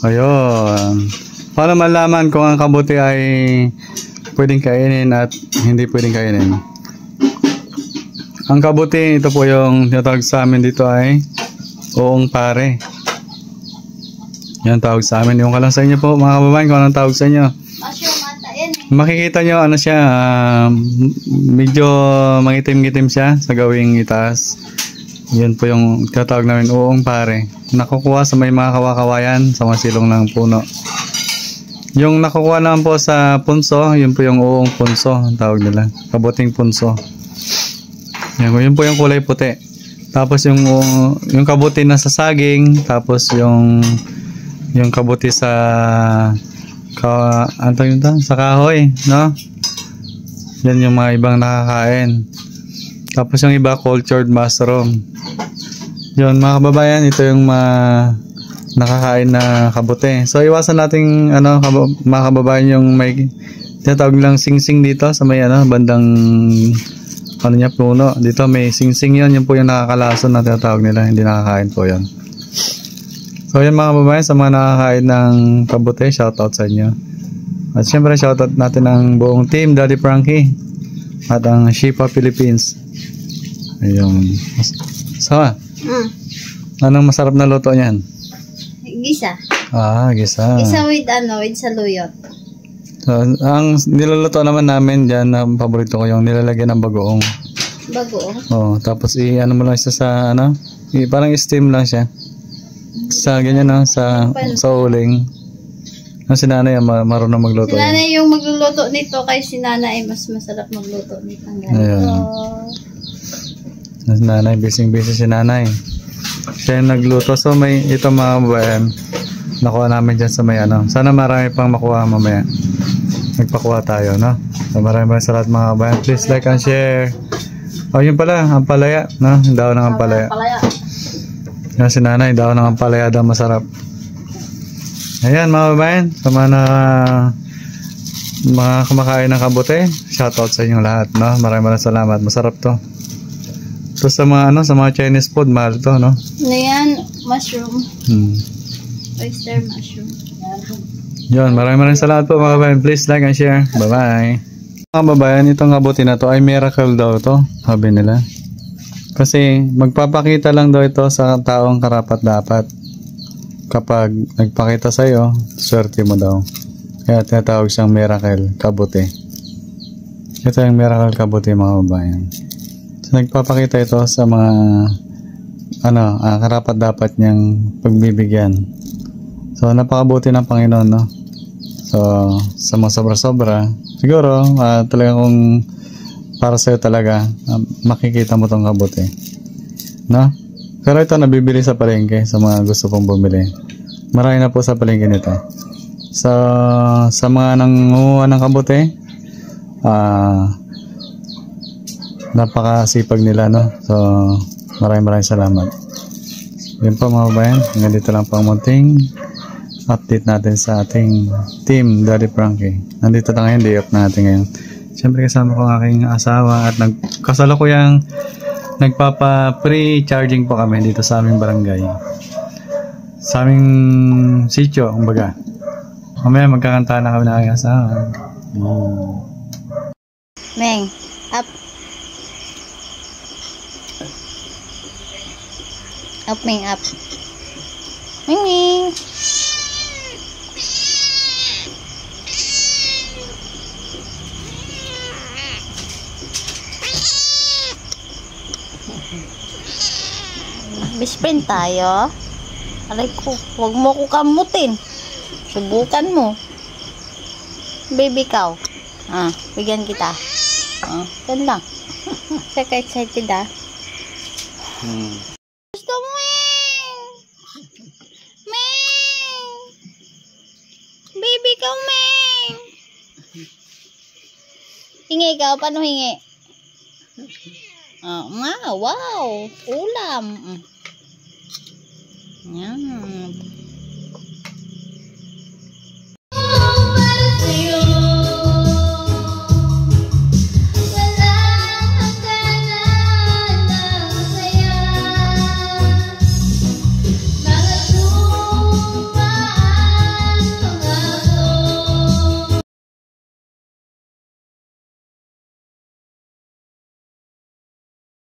Ayun. Paano malaman kung ang kabuti ay pwedeng kainin at hindi pwedeng kainin? Ang kabuti, ito po yung tinatawag sa amin dito ay uong pare. Yan tawag sa amin. Yung ka lang sa inyo po mga kababayan kung anong tawag sa inyo. Makikita nyo ano siya, medyo mangitim-gitim siya sa gawing itaas. Yun po yung tinatawag namin uong pare. Nakukuha sa may mga kawakawayan sa mga silong ng puno. Yung nakukuha naman po sa punso, yun po yung uong punso, ang tawag nila. Kabuting punso. Yun po yung kulay puti. Tapos yung kabuti na sa saging, tapos yung kabuti sa sa kahoy, no? Yan yung mga ibang nakakain. Tapos yung iba cultured mushroom. Yun mga kababayan, ito yung nakakain na kabuti. So iwasan nating mga kababayan yung may tinatawag lang singsing dito sa may bandang puno. Dito may singsing yun po yung nakakalason na tinatawag nila. Hindi nakakain po yun. So yan mga kababayan, sa mga nakakain ng kabuti, shoutout sa inyo. At syempre shoutout natin ang buong team Daddy Frankie at ang Shipa Philippines. Ayun. Sama? Anong masarap na luto niyan? Gisa. Gisa. Gisa with saluyot. So, ang niluluto naman namin dyan, na paborito ko yung nilalagyan ng bagoong. Bagoong? Tapos mo lang siya sa parang steam lang siya. Sa ganyan sa uling. Si nanay marunong magluto. Si nanay yung magluluto nito, kay si nanay mas masarap magluto nito. Si nanay, busy si nanay. Siya yung nagluto. So may ito mga kababayan, nakuha namin dyan sa may Sana marami pang makuha mamaya. Nagpakuha tayo, no? So maraming salamat mga kababayan. Please like and share. Yun pala, ampalaya, no? Yung daw ng ampalaya. Yan si nanay, daw ng ampalaya daw masarap. Ayan mga kababayan, sa mga kumakain ng kabuti, shoutout sa inyong lahat, no? Maraming salamat, masarap to. So sa mga Chinese food, mahal to, no? Ayan, mushroom. Oyster mushroom. Yun, maraming salamat po mga kababayan. Please like and share. Bye-bye. Mga kababayan, itong kabuti na to ay miracle daw to, sabi nila. Kasi magpapakita lang daw ito sa taong karapat-dapat. Kapag nagpakita sa iyo, swerte mo daw. Kaya tinatawag siyang miracle kabuti. Ito yung miracle kabuti mga kababayan. So, nagpapakita ito sa mga karapat-dapat niyang pagbibigyan. So napakabuti ng Panginoon, no? So sa mga sobra-sobra, siguro talaga kung para sa'yo talaga, makikita mo tong kabuti, no? Pero ito nabibili sa palengke sa mga gusto pong bumili. Marami na po sa palengke nito. So sa mga nangunguha ng kabuti, napakasipag nila, no? So maraming salamat. Yun po mga kabayan, nandito lang po ang munting update natin sa ating team Daddy Frankie. Nandito na ngayon, day off natin ngayon. Siyempre kasama ko ang aking asawa at kasalukuyang nagpapa-free charging po kami dito sa aming barangay. Sa aming sitio, kumbaga. Mamaya magkakanta na kami na aking asawa. Meng, up. Up, Meng, up. Meng. Best friend tayo. Aray ko, huwag mo ko kamutin. Subukan mo. Baby cow. Bigyan kita. Yan lang. Saka excited Gusto mo Meng! Baby cow, Meng! Hingi ikaw, paano hingi? Wow! Ulam! Yan,